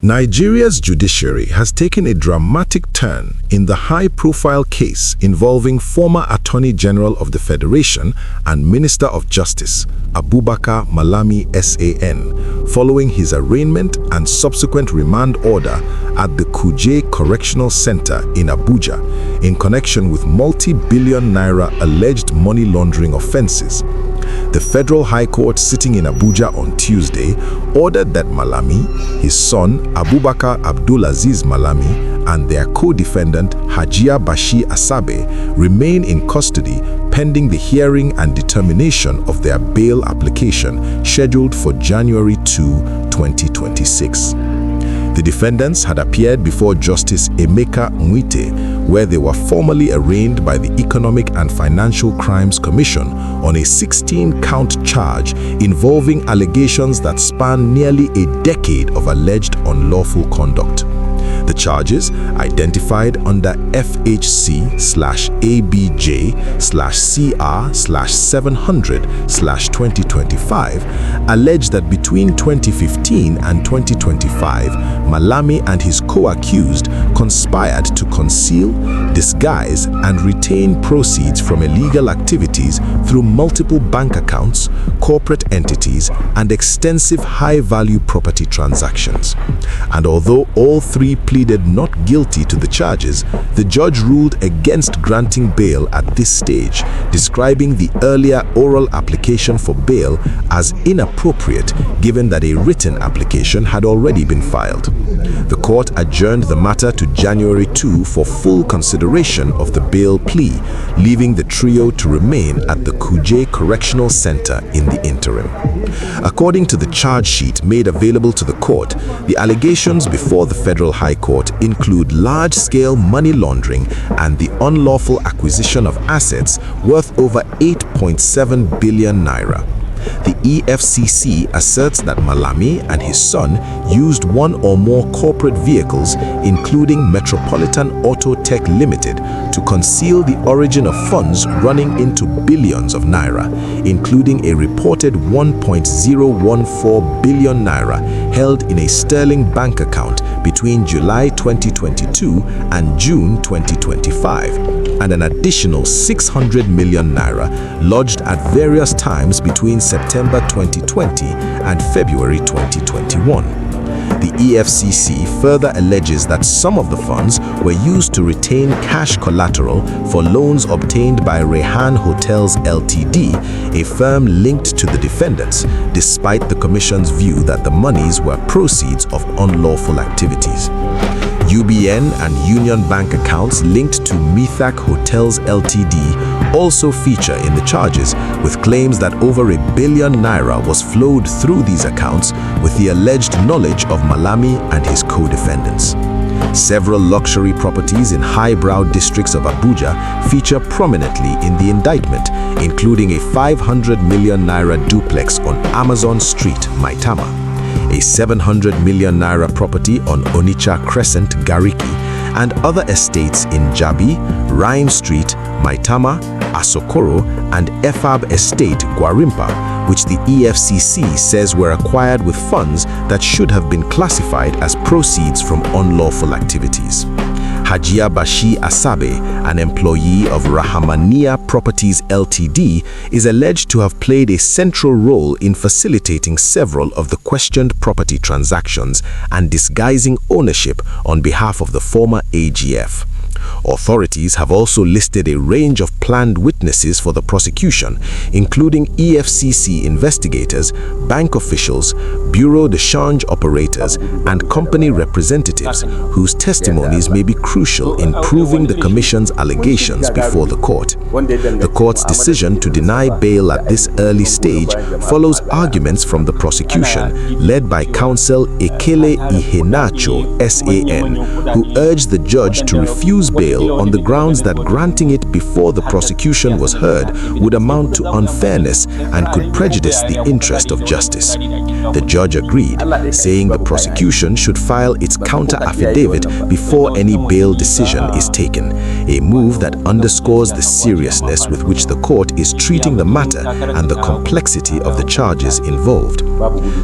Nigeria's judiciary has taken a dramatic turn in the high-profile case involving former Attorney General of the Federation and Minister of Justice, Abubakar Malami SAN, following his arraignment and subsequent remand order at the Kuje Correctional Centre in Abuja in connection with multi-billion naira alleged money laundering offences. The Federal High Court sitting in Abuja on Tuesday ordered that Malami, his son Abubakar Abdulaziz Malami, and their co-defendant Bashir Asabe remain in custody pending the hearing and determination of their bail application scheduled for January 2, 2026. The defendants had appeared before Justice Emeka Nwite, where they were formally arraigned by the Economic and Financial Crimes Commission on a 16-count charge involving allegations that span nearly a decade of alleged unlawful conduct. The charges, identified under FHC/ABJ/CR/700/2025, allege that between 2015 and 2025, Malami and his co-accused conspired to conceal, disguise, and retain proceeds from illegal activities through multiple bank accounts, corporate entities, and extensive high-value property transactions. And although all three pleaded not guilty to the charges, the judge ruled against granting bail at this stage, describing the earlier oral application for bail as inappropriate given that a written application had already been filed. The court adjourned the matter to January 2 for full consideration of the bail plea, leaving the trio to remain at the Kuje Correctional Centre in the interim. According to the charge sheet made available to the court, the allegations before the Federal High Court include large-scale money laundering and the unlawful acquisition of assets worth over 8.7 billion naira. The EFCC asserts that Malami and his son used one or more corporate vehicles, including Metropolitan Auto Tech Limited, to conceal the origin of funds running into billions of naira, including a reported 1.014 billion naira held in a sterling bank account between July 2022 and June 2025, and an additional 600 million naira lodged at various times between September 2020 and February 2021. The EFCC further alleges that some of the funds were used to retain cash collateral for loans obtained by Rehan Hotels Ltd, a firm linked to the defendants, despite the Commission's view that the monies were proceeds of unlawful activities. UBN and Union Bank accounts linked to Mithaq Hotels Ltd also feature in the charges, with claims that over R1 billion naira was flowed through these accounts with the alleged knowledge of Malami and his co-defendants. Several luxury properties in highbrow districts of Abuja feature prominently in the indictment, including a 500 million naira duplex on Amazon Street, Maitama, a 700 million naira property on Onitsha Crescent, Gariki, and other estates in Jabi, Rhyme Street, Maitama, Asokoro, and Efab Estate, Gwarimpa, which the EFCC says were acquired with funds that should have been classified as proceeds from unlawful activities. Bashir Asabe, an employee of Rahamania Properties Ltd, is alleged to have played a central role in facilitating several of the questioned property transactions and disguising ownership on behalf of the former AGF. Authorities have also listed a range of planned witnesses for the prosecution, including EFCC investigators, bank officials, Bureau de Change operators, and company representatives whose testimonies may be crucial in proving the Commission's allegations before the court. The court's decision to deny bail at this early stage follows arguments from the prosecution, led by counsel Ekele Iheanacho SAN, who urged the judge to refuse bail on the grounds that granting it before the prosecution was heard would amount to unfairness and could prejudice the interest of justice. The judge agreed, saying the prosecution should file its counter-affidavit before any bail decision is taken, a move that underscores the seriousness with which the court is treating the matter and the complexity of the charges involved.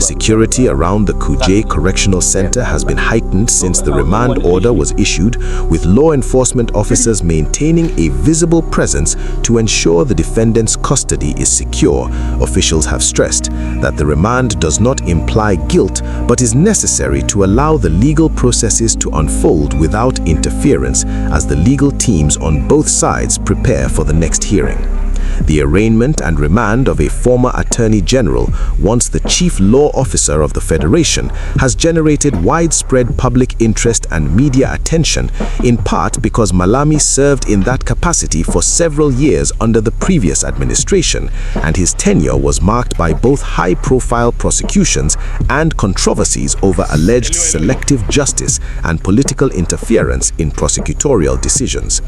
Security around the Kuje Correctional Centre has been heightened since the remand order was issued, with law enforcement officers maintaining a visible presence to ensure the defendant's custody is secure. Officials have stressed that the remand does not imply guilt but is necessary to allow the legal processes to unfold without interference as the legal teams on both sides prepare for the next hearing. The arraignment and remand of a former Attorney General, once the Chief Law Officer of the Federation, has generated widespread public interest and media attention, in part because Malami served in that capacity for several years under the previous administration, and his tenure was marked by both high-profile prosecutions and controversies over alleged selective justice and political interference in prosecutorial decisions.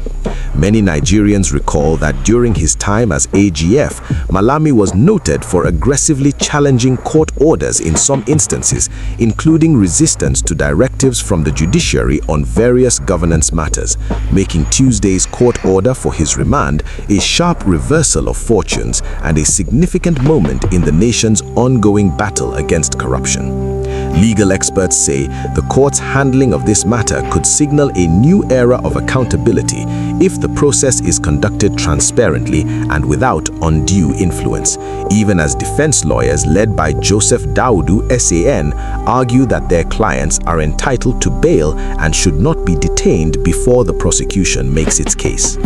Many Nigerians recall that during his time as AGF, Malami was noted for aggressively challenging court orders in some instances, including resistance to directives from the judiciary on various governance matters, making Tuesday's court order for his remand a sharp reversal of fortunes and a significant moment in the nation's ongoing battle against corruption. Legal experts say the court's handling of this matter could signal a new era of accountability if the process is conducted transparently and without undue influence, even as defense lawyers led by Joseph Daudu SAN argue that their clients are entitled to bail and should not be detained before the prosecution makes its case.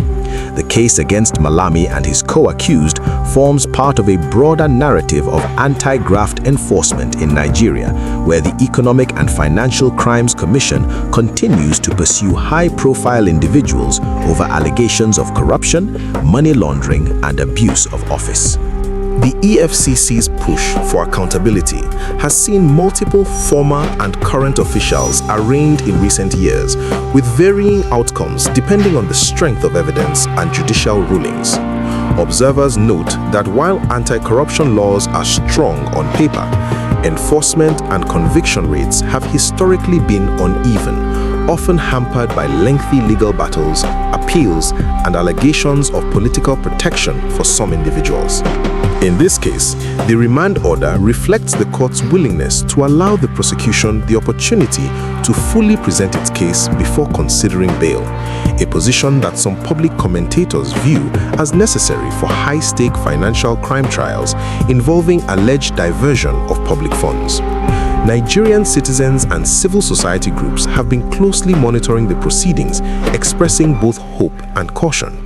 The case against Malami and his co-accused forms part of a broader narrative of anti-graft enforcement in Nigeria, where the Economic and Financial Crimes Commission continues to pursue high-profile individuals over allegations of corruption, money laundering, and abuse of office. The EFCC's push for accountability has seen multiple former and current officials arraigned in recent years, with varying outcomes depending on the strength of evidence and judicial rulings. Observers note that while anti-corruption laws are strong on paper, enforcement and conviction rates have historically been uneven, often hampered by lengthy legal battles, appeals, and allegations of political protection for some individuals. In this case, the remand order reflects the court's willingness to allow the prosecution the opportunity to fully present its case before considering bail, a position that some public commentators view as necessary for high-stake financial crime trials involving alleged diversion of public funds. Nigerian citizens and civil society groups have been closely monitoring the proceedings, expressing both hope and caution.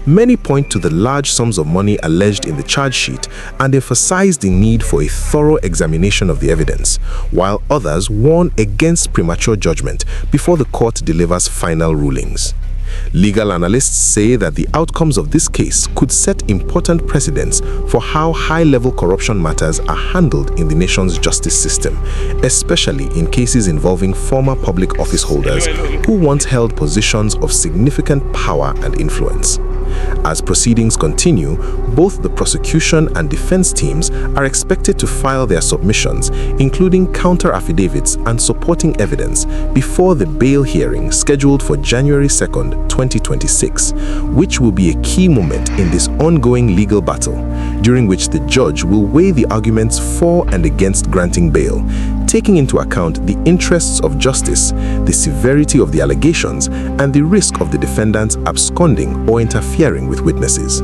Many point to the large sums of money alleged in the charge sheet and emphasize the need for a thorough examination of the evidence, while others warn against premature judgment before the court delivers final rulings. Legal analysts say that the outcomes of this case could set important precedents for how high-level corruption matters are handled in the nation's justice system, especially in cases involving former public office holders who once held positions of significant power and influence. As proceedings continue, both the prosecution and defense teams are expected to file their submissions, including counter-affidavits and supporting evidence, before the bail hearing scheduled for January 2nd, 2026, which will be a key moment in this ongoing legal battle, during which the judge will weigh the arguments for and against granting bail, taking into account the interests of justice, the severity of the allegations, and the risk of the defendants absconding or interfering with witnesses.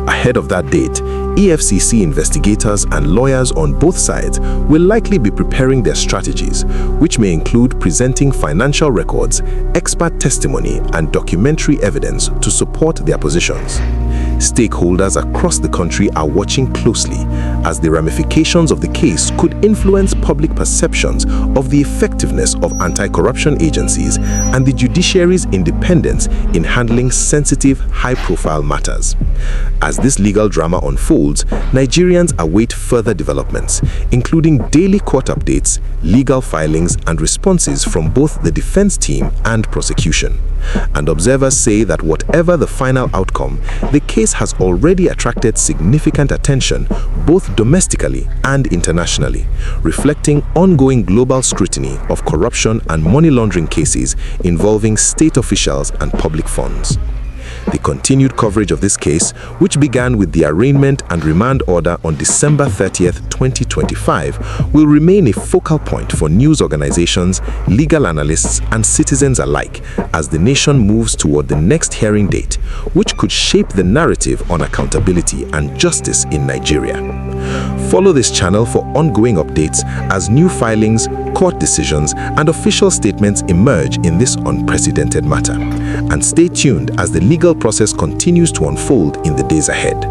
Ahead of that date, EFCC investigators and lawyers on both sides will likely be preparing their strategies, which may include presenting financial records, expert testimony, and documentary evidence to support their positions. Stakeholders across the country are watching closely, as the ramifications of the case could influence public perceptions of the effectiveness of anti-corruption agencies and the judiciary's independence in handling sensitive, high-profile matters. As this legal drama unfolds, Nigerians await further developments, including daily court updates, legal filings, and responses from both the defense team and prosecution. And observers say that whatever the final outcome, the case has already attracted significant attention both domestically and internationally, reflecting ongoing global scrutiny of corruption and money laundering cases involving state officials and public funds. The continued coverage of this case, which began with the arraignment and remand order on December 30th, 2025, will remain a focal point for news organizations, legal analysts, and citizens alike as the nation moves toward the next hearing date, which could shape the narrative on accountability and justice in Nigeria. Follow this channel for ongoing updates as new filings, court decisions, and official statements emerge in this unprecedented matter. And stay tuned as the legal process continues to unfold in the days ahead.